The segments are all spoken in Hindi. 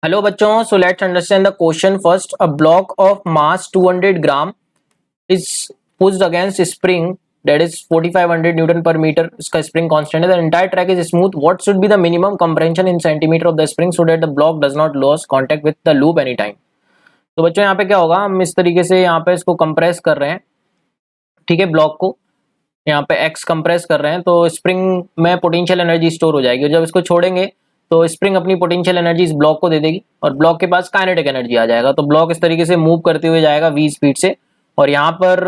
Hello बच्चों, so let's understand the question first. A block of mass 200 gram is pushed against a spring that is 4500 Newton per meter. इसका spring constant है. The entire track is smooth. What should be the minimum compression in centimeter of the spring so that the block does not lose contact with the loop anytime? तो बच्चों यहाँ पे क्या होगा, हम इस तरीके से यहाँ पे इसको कंप्रेस कर रहे हैं, ठीक है, ब्लॉक को यहाँ पे x कंप्रेस कर रहे हैं, तो स्प्रिंग में पोटेंशियल एनर्जी स्टोर हो जाएगी और जब इसको छोड़ेंगे तो स्प्रिंग अपनी पोटेंशियल एनर्जी इस ब्लॉक को दे देगी और ब्लॉक के पास काइनेटिक एनर्जी आ जाएगा। तो ब्लॉक इस तरीके से मूव करते हुए जाएगा v स्पीड से। और यहाँ पर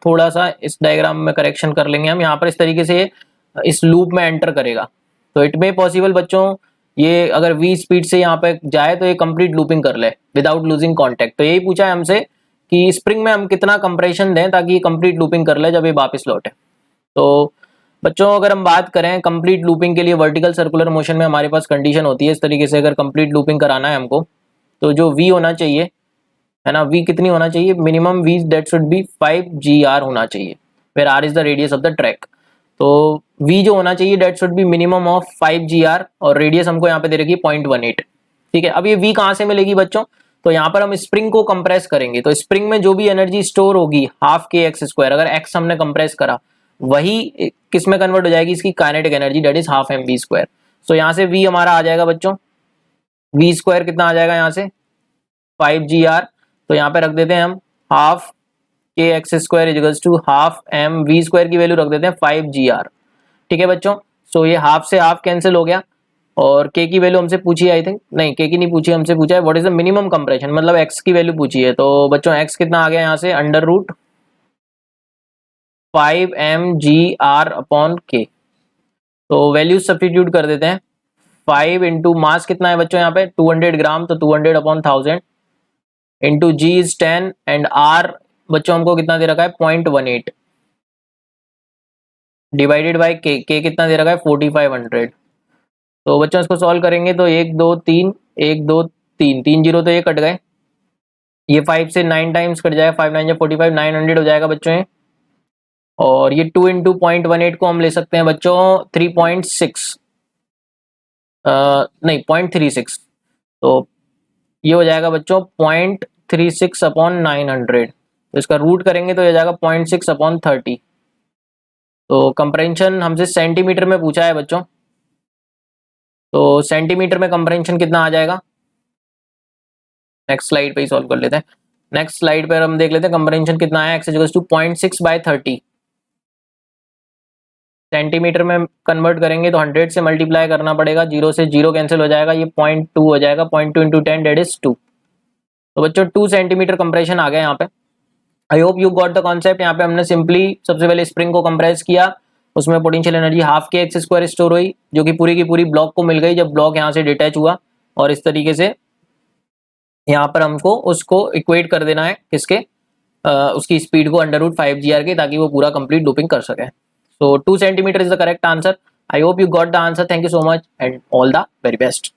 थोड़ा सा इस डायग्राम में करेक्शन कर लेंगे हम, यहाँ पर इस तरीके से इस लूप में एंटर करेगा। तो इट मे पॉसिबल बच्चों, ये अगर v स्पीड से यहाँ पे जाए तो ये कंप्लीट लूपिंग कर ले विदाउट लूजिंग कॉन्टैक्ट। तो यही पूछा है हमसे कि स्प्रिंग में हम कितना कंप्रेशन दें ताकि ये कंप्लीट लूपिंग कर ले जब ये वापस लौटे। तो बच्चों अगर हम बात करें कंप्लीट लूपिंग के लिए, वर्टिकल सर्कुलर मोशन में हमारे पास कंडीशन होती है इस तरीके से, अगर कंप्लीट लूपिंग कराना है हमको तो जो v होना चाहिए है ना, v कितनी होना चाहिए, minimum v that should be 5 GR होना चाहिए, where r is the radius of the track. तो v जो होना चाहिए that should be minimum of 5 GR और रेडियस हमको यहाँ पे दे रखी है 0.18, ठीक है। अब ये v कहाँ से मिलेगी बच्चों, तो यहाँ पर हम स्प्रिंग को कंप्रेस करेंगे तो स्प्रिंग में जो भी एनर्जी स्टोर होगी हाफ kx², अगर x हमने कंप्रेस करा वही किस में कन्वर्ट हो जाएगी, इसकी kinetic energy that is half mv²। सो यहाँ से v हमारा आ जाएगा बच्चों, v² कितना आ जाएगा यहाँ से 5 GR। तो यहाँ पे रख देते हैं हम half kx² equals to half mv² की वैल्यू रख देते हैं 5 GR, ठीक है बच्चों। सो ये हाफ से हाफ कैंसिल हो गया और k की वैल्यू हमसे पूछी है, आई थिंक नहीं k की नहीं पूछी, हमसे पूछा है what is the minimum compression, मतलब x की वैल्यू पूछी है। तो बच्चों x कितना आ गया यहाँ से √5 mgr अपॉन k। तो वैल्यू सब्स्टिट्यूट कर देते हैं, 5 इंटू मास कितना है बच्चों यहाँ पे 200 ग्राम, तो 200 upon 1000 into g is 10 and r बच्चों हमको कितना दे रखा है 0.18 डिवाइडेड बाय k कितना दे रखा है 4500। तो बच्चों इसको सॉल्व करेंगे तो 1 2 3 1 2 3 3 जीरो तो ये कट गए, ये 5 से 9 टाइम्स कट जाएगा, 5 9 45 900 हो जाएगा बच्चों ये। और ये 2 इंटू 0.18 को हम ले सकते हैं बच्चों 3.6 नहीं 0.36, तो ये हो जाएगा बच्चों 0.36 अपॉन 900। तो इसका रूट करेंगे तो ये जाएगा 0.6 अपॉन 30। तो कंप्रेंशन हमसे सेंटीमीटर में पूछा है बच्चों, तो सेंटीमीटर में कंप्रेंशन कितना आ जाएगा, नेक्स्ट स्लाइड पे ही सॉल्व कर लेते हैं। नेक्स्ट स्लाइड पर हम देख लेते हैं कंप्रेंशन कितना है, x इक्वल्स टू 0.6/30 सेंटीमीटर में कन्वर्ट करेंगे तो 100 से मल्टीप्लाई करना पड़ेगा, 0 से 0 कैंसिल हो जाएगा, ये 0.2 हो जाएगा, 0.2 इंटू 10 दैट इज 2। तो बच्चों 2 सेंटीमीटर कंप्रेशन आ गया यहाँ पे। I hope you got the concept. यहाँ पे हमने सिंपली सबसे पहले स्प्रिंग को कंप्रेस किया, उसमें potential energy half kx² store हुई जो कि पूरी की पूरी ब्लॉक को मिल गई जब ब्लॉक यहाँ से डिटैच हुआ, और इस तरीके से यहाँ पर हमको उसको इक्वेट कर देना है किसके, उसकी स्पीड को √5 GR के, ताकि वो पूरा कंप्लीट लूपिंग कर सके। So 2 centimeter is the correct answer. I hope you got the answer. Thank you so much and all the very best.